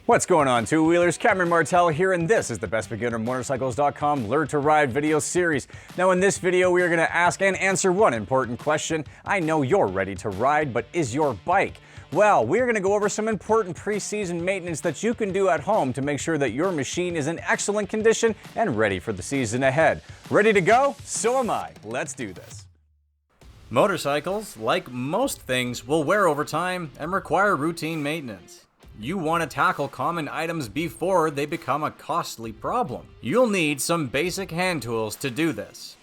What's going on, two-wheelers? Cameron Martell here, and this is the BestBeginnerMotorcycles.com Learn to Ride video series. Now in this video, we are going to ask and answer one important question. I know you're ready to ride, but is your bike? Well, we're going to go over some important pre-season maintenance that you can do at home to make sure that your machine is in excellent condition and ready for the season ahead. Ready to go? So am I. Let's do this. Motorcycles, like most things, will wear over time and require routine maintenance. You want to tackle common items before they become a costly problem. You'll need some basic hand tools to do this.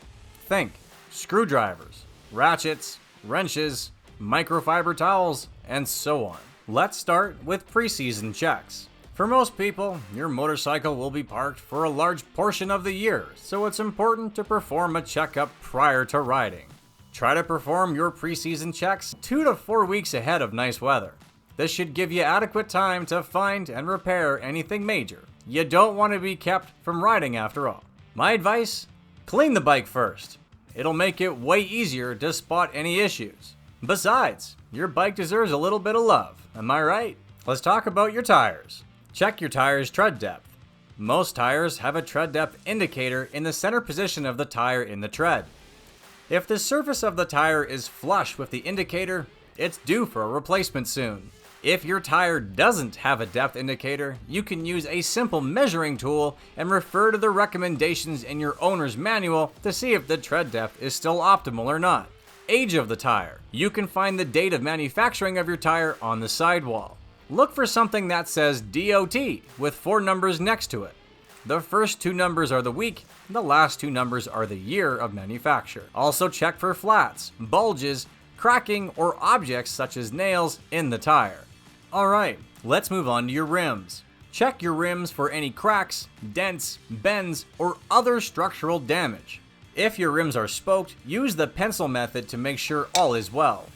Think screwdrivers, ratchets, wrenches, microfiber towels, and so on. Let's start with pre-season checks. For most people, your motorcycle will be parked for a large portion of the year, so it's important to perform a checkup prior to riding. Try to perform your pre-season checks 2 to 4 weeks ahead of nice weather. This should give you adequate time to find and repair anything major. You don't want to be kept from riding after all. My advice? Clean the bike first. It'll make it way easier to spot any issues. Besides, your bike deserves a little bit of love, am I right? Let's talk about your tires. Check your tires' tread depth. Most tires have a tread depth indicator in the center position of the tire in the tread. If the surface of the tire is flush with the indicator, it's due for a replacement soon. If your tire doesn't have a depth indicator, you can use a simple measuring tool and refer to the recommendations in your owner's manual to see if the tread depth is still optimal or not. Age of the tire. You can find the date of manufacturing of your tire on the sidewall. Look for something that says DOT with 4 numbers next to it. The first 2 numbers are the week, the last 2 numbers are the year of manufacture. Also check for flats, bulges, cracking, or objects such as nails in the tire. Alright, let's move on to your rims. Check your rims for any cracks, dents, bends, or other structural damage. If your rims are spoked, use the pencil method to make sure all is well.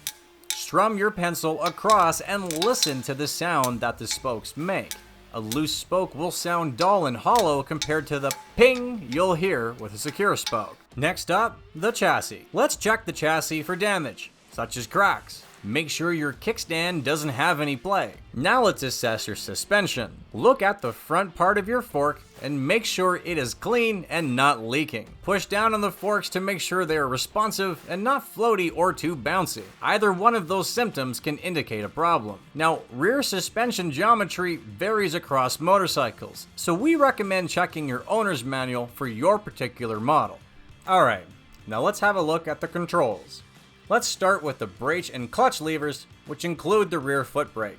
Strum your pencil across and listen to the sound that the spokes make. A loose spoke will sound dull and hollow compared to the ping you'll hear with a secure spoke. Next up, the chassis. Let's check the chassis for damage, such as cracks. Make sure your kickstand doesn't have any play. Now let's assess your suspension. Look at the front part of your fork and make sure it is clean and not leaking. Push down on the forks to make sure they are responsive and not floaty or too bouncy. Either one of those symptoms can indicate a problem. Now, rear suspension geometry varies across motorcycles, so we recommend checking your owner's manual for your particular model. Alright, now let's have a look at the controls. Let's start with the brake and clutch levers, which include the rear foot brake.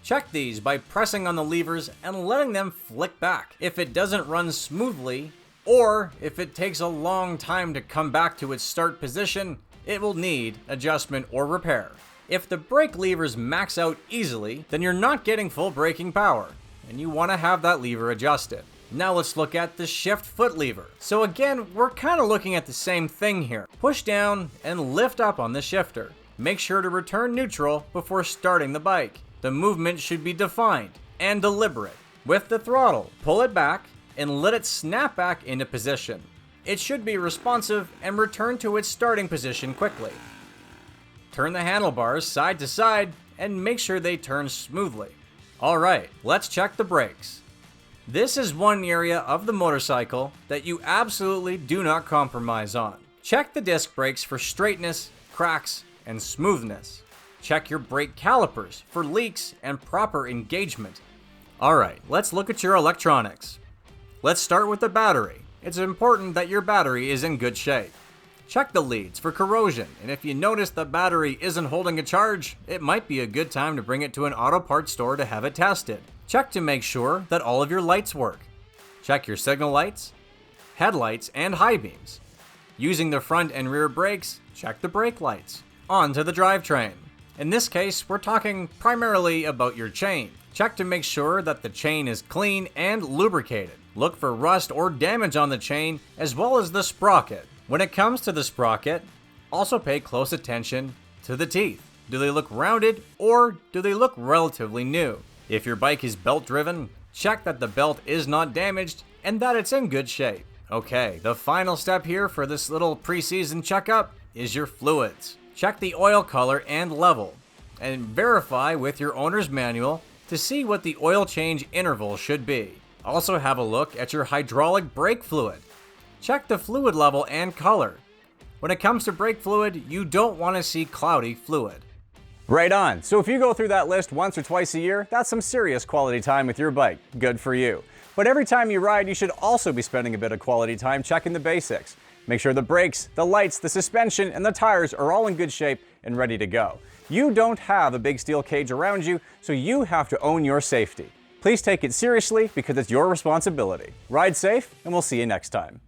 Check these by pressing on the levers and letting them flick back. If it doesn't run smoothly, or if it takes a long time to come back to its start position, it will need adjustment or repair. If the brake levers max out easily, then you're not getting full braking power, and you want to have that lever adjusted. Now let's look at the shift foot lever. So again, we're kind of looking at the same thing here. Push down and lift up on the shifter. Make sure to return neutral before starting the bike. The movement should be defined and deliberate. With the throttle, pull it back and let it snap back into position. It should be responsive and return to its starting position quickly. Turn the handlebars side to side and make sure they turn smoothly. Alright, let's check the brakes. This is one area of the motorcycle that you absolutely do not compromise on. Check the disc brakes for straightness, cracks, and smoothness. Check your brake calipers for leaks and proper engagement. Alright, let's look at your electronics. Let's start with the battery. It's important that your battery is in good shape. Check the leads for corrosion, and if you notice the battery isn't holding a charge, it might be a good time to bring it to an auto parts store to have it tested. Check to make sure that all of your lights work. Check your signal lights, headlights, and high beams. Using the front and rear brakes, check the brake lights. On to the drivetrain. In this case, we're talking primarily about your chain. Check to make sure that the chain is clean and lubricated. Look for rust or damage on the chain, as well as the sprocket. When it comes to the sprocket, also pay close attention to the teeth. Do they look rounded or do they look relatively new? If your bike is belt driven, check that the belt is not damaged and that it's in good shape. Okay, the final step here for this little pre-season checkup is your fluids. Check the oil color and level, and verify with your owner's manual to see what the oil change interval should be. Also have a look at your hydraulic brake fluid. Check the fluid level and color. When it comes to brake fluid, you don't want to see cloudy fluid. Right on. So if you go through that list once or twice a year, that's some serious quality time with your bike. Good for you. But every time you ride, you should also be spending a bit of quality time checking the basics. Make sure the brakes, the lights, the suspension, and the tires are all in good shape and ready to go. You don't have a big steel cage around you, so you have to own your safety. Please take it seriously because it's your responsibility. Ride safe, and we'll see you next time.